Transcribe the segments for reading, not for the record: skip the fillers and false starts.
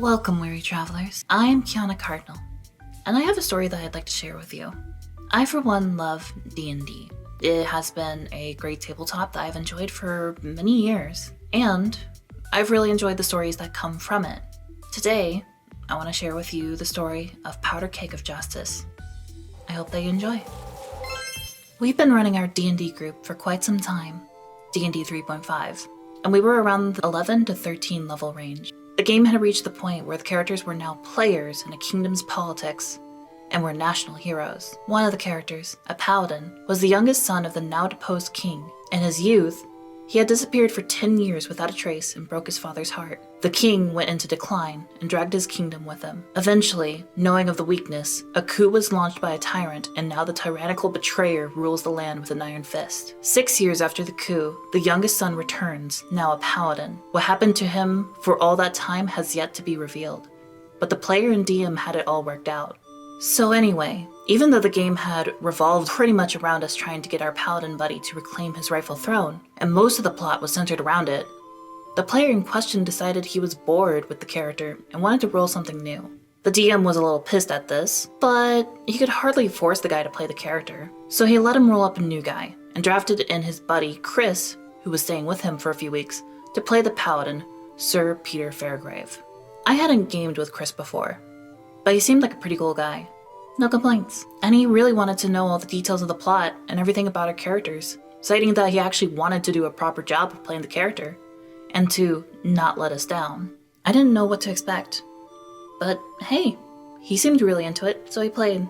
Welcome, weary travelers. I am Kiyana Cardinal, and I have a story that I'd like to share with you. I, for one, love D&D. It has been a great tabletop that I've enjoyed for many years, and I've really enjoyed the stories that come from it. Today, I want to share with you the story of Powder Cake of Justice. I hope that you enjoy. We've been running our D&D group for quite some time, D&D 3.5, and we were around the 11 to 13 level range. The game had reached the point where the characters were now players in a kingdom's politics and were national heroes. One of the characters, a paladin, was the youngest son of the now deposed king. In his youth, he had disappeared for 10 years without a trace and broke his father's heart. The king went into decline and dragged his kingdom with him. Eventually, knowing of the weakness, a coup was launched by a tyrant, and now the tyrannical betrayer rules the land with an iron fist. 6 years after the coup, the youngest son returns, now a paladin. What happened to him for all that time has yet to be revealed, but the player and DM had it all worked out. So anyway, even though the game had revolved pretty much around us trying to get our paladin buddy to reclaim his rightful throne, and most of the plot was centered around it, the player in question decided he was bored with the character and wanted to roll something new. The DM was a little pissed at this, but he could hardly force the guy to play the character, so he let him roll up a new guy, and drafted in his buddy, Chris, who was staying with him for a few weeks, to play the paladin, Sir Peter Fairgrave. I hadn't gamed with Chris before, but he seemed like a pretty cool guy. No complaints. And he really wanted to know all the details of the plot and everything about our characters, citing that he actually wanted to do a proper job of playing the character, and to not let us down. I didn't know what to expect, but hey, he seemed really into it, so he played.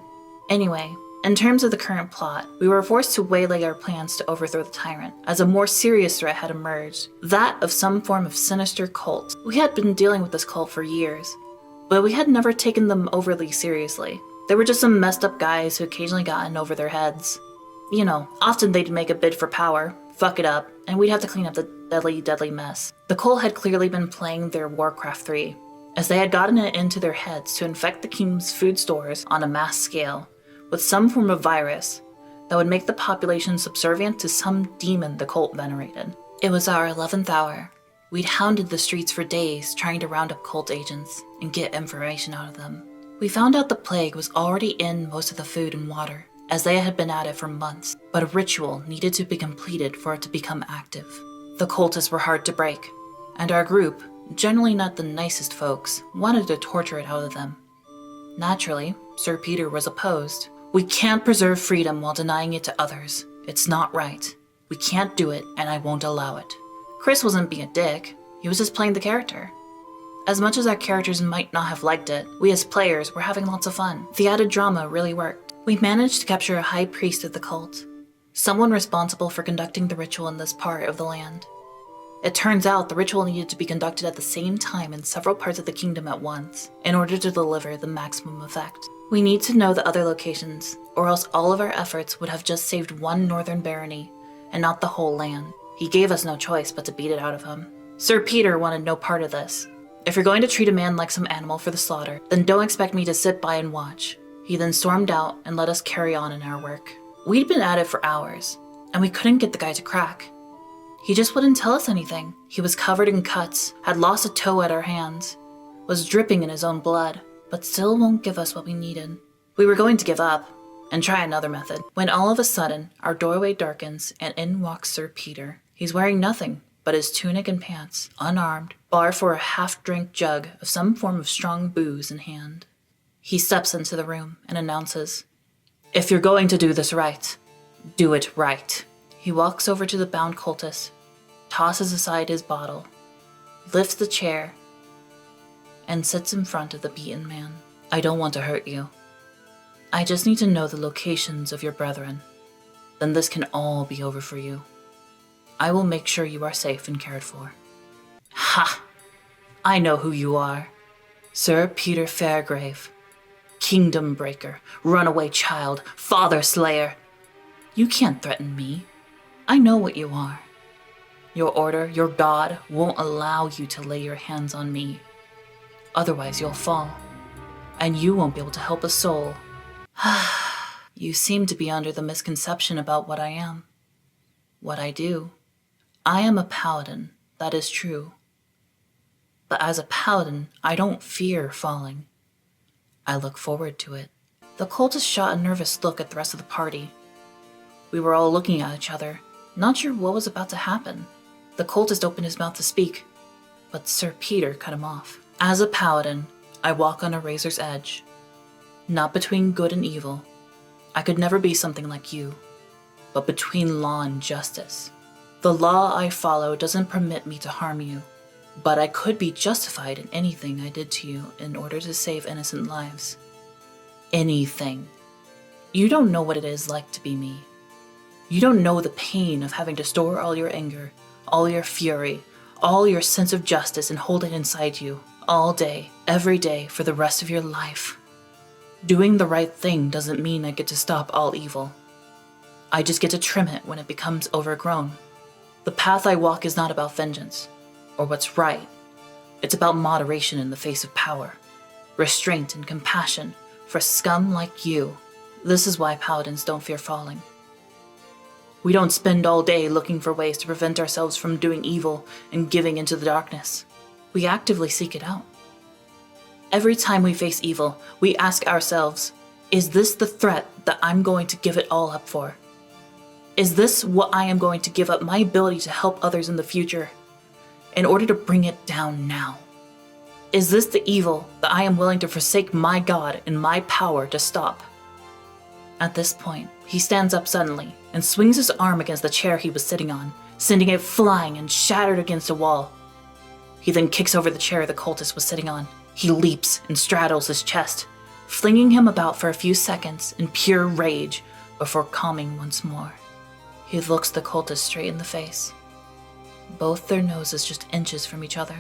Anyway, in terms of the current plot, we were forced to waylay our plans to overthrow the tyrant, as a more serious threat had emerged, that of some form of sinister cult. We had been dealing with this cult for years, but we had never taken them overly seriously. They were just some messed up guys who occasionally got in over their heads. You know, often they'd make a bid for power, fuck it up, and we'd have to clean up the deadly mess. The cult had clearly been playing their Warcraft 3, as they had gotten it into their heads to infect the kingdom's food stores on a mass scale with some form of virus that would make the population subservient to some demon the cult venerated. It was our 11th hour. We'd hounded the streets for days trying to round up cult agents and get information out of them. We found out the plague was already in most of the food and water, as they had been at it for months, but a ritual needed to be completed for it to become active. The cultists were hard to break, and our group, generally not the nicest folks, wanted to torture it out of them. Naturally, Sir Peter was opposed. We can't preserve freedom while denying it to others. It's not right. We can't do it, and I won't allow it. Chris wasn't being a dick, he was just playing the character. As much as our characters might not have liked it, we as players were having lots of fun. The added drama really worked. We managed to capture a high priest of the cult, someone responsible for conducting the ritual in this part of the land. It turns out the ritual needed to be conducted at the same time in several parts of the kingdom at once, in order to deliver the maximum effect. We need to know the other locations, or else all of our efforts would have just saved one northern barony, and not the whole land. He gave us no choice but to beat it out of him. Sir Peter wanted no part of this. If you're going to treat a man like some animal for the slaughter, then don't expect me to sit by and watch. He then stormed out and let us carry on in our work. We'd been at it for hours, and we couldn't get the guy to crack. He just wouldn't tell us anything. He was covered in cuts, had lost a toe at our hands, was dripping in his own blood, but still won't give us what we needed. We were going to give up and try another method, when all of a sudden, our doorway darkens and in walks Sir Peter. He's wearing nothing but his tunic and pants, unarmed, bar for a half-drink jug of some form of strong booze in hand. He steps into the room and announces, "If you're going to do this right, do it right." He walks over to the bound cultist, tosses aside his bottle, lifts the chair, and sits in front of the beaten man. "I don't want to hurt you. I just need to know the locations of your brethren. Then this can all be over for you. I will make sure you are safe and cared for." "Ha! I know who you are. Sir Peter Fairgrave. Kingdom breaker, runaway child, father slayer. You can't threaten me. I know what you are. Your order, your god, won't allow you to lay your hands on me. Otherwise you'll fall, and you won't be able to help a soul." "You seem to be under the misconception about what I am. What I do. I am a paladin, that is true. But as a paladin, I don't fear falling. I look forward to it. The cultist shot a nervous look at the rest of the party. We were all looking at each other, not sure what was about to happen. The cultist opened his mouth to speak, but Sir Peter cut him off. As a paladin, I walk on a razor's edge, not between good and evil. I could never be something like you, but between law and justice. The law I follow doesn't permit me to harm you, but I could be justified in anything I did to you in order to save innocent lives. Anything. You don't know what it is like to be me. You don't know the pain of having to store all your anger, all your fury, all your sense of justice and hold it inside you, all day, every day, for the rest of your life. Doing the right thing doesn't mean I get to stop all evil. I just get to trim it when it becomes overgrown. The path I walk is not about vengeance, or what's right. It's about moderation in the face of power, restraint and compassion for scum like you. This is why paladins don't fear falling. We don't spend all day looking for ways to prevent ourselves from doing evil and giving into the darkness. We actively seek it out. Every time we face evil, we ask ourselves, is this the threat that I'm going to give it all up for? Is this what I am going to give up my ability to help others in the future in order to bring it down now? Is this the evil that I am willing to forsake my God and my power to stop? At this point, he stands up suddenly and swings his arm against the chair he was sitting on, sending it flying and shattered against a wall. He then kicks over the chair the cultist was sitting on. He leaps and straddles his chest, flinging him about for a few seconds in pure rage before calming once more. He looks the cultist straight in the face, both their noses just inches from each other.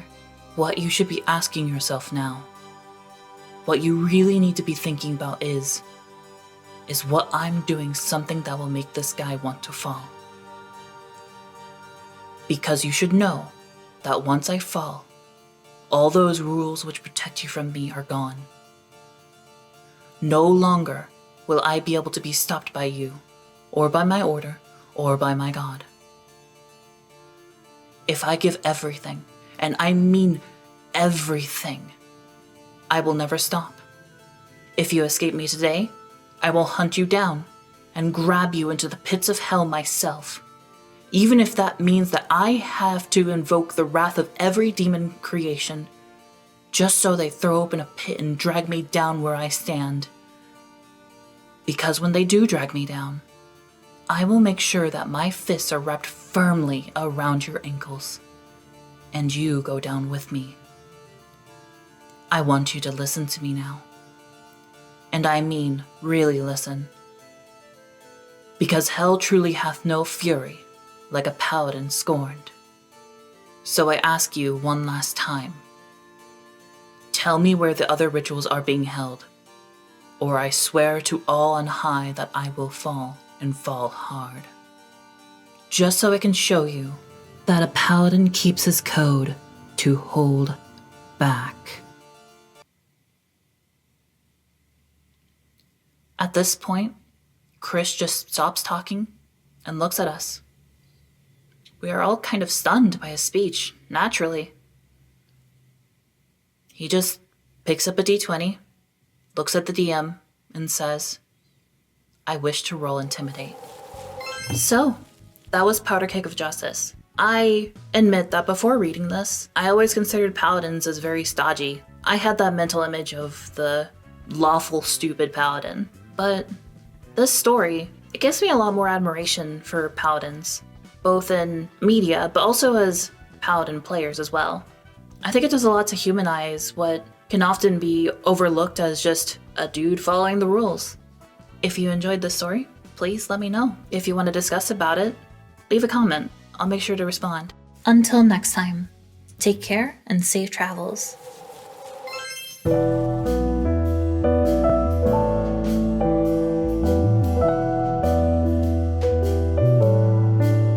What you should be asking yourself now, what you really need to be thinking about is what I'm doing something that will make this guy want to fall? Because you should know that once I fall, all those rules which protect you from me are gone. No longer will I be able to be stopped by you, or by my order, or by my God. If I give everything, and I mean everything, I will never stop. If you escape me today, I will hunt you down and grab you into the pits of hell myself, even if that means that I have to invoke the wrath of every demon creation, just so they throw open a pit and drag me down where I stand. Because when they do drag me down, I will make sure that my fists are wrapped firmly around your ankles, and you go down with me. I want you to listen to me now. And I mean really listen. Because hell truly hath no fury like a paladin scorned. So I ask you one last time. Tell me where the other rituals are being held, or I swear to all on high that I will fall, and fall hard. Just so I can show you that a paladin keeps his code to hold back. At this point, Chris just stops talking and looks at us. We are all kind of stunned by his speech, naturally. He just picks up a d20, looks at the DM, and says, I wish to roll Intimidate. So, that was Powder Keg of Justice. I admit that before reading this, I always considered paladins as very stodgy. I had that mental image of the lawful, stupid paladin. But this story, it gives me a lot more admiration for paladins, both in media, but also as paladin players as well. I think it does a lot to humanize what can often be overlooked as just a dude following the rules. If you enjoyed this story, please let me know. If you want to discuss about it, leave a comment. I'll make sure to respond. Until next time, take care and safe travels.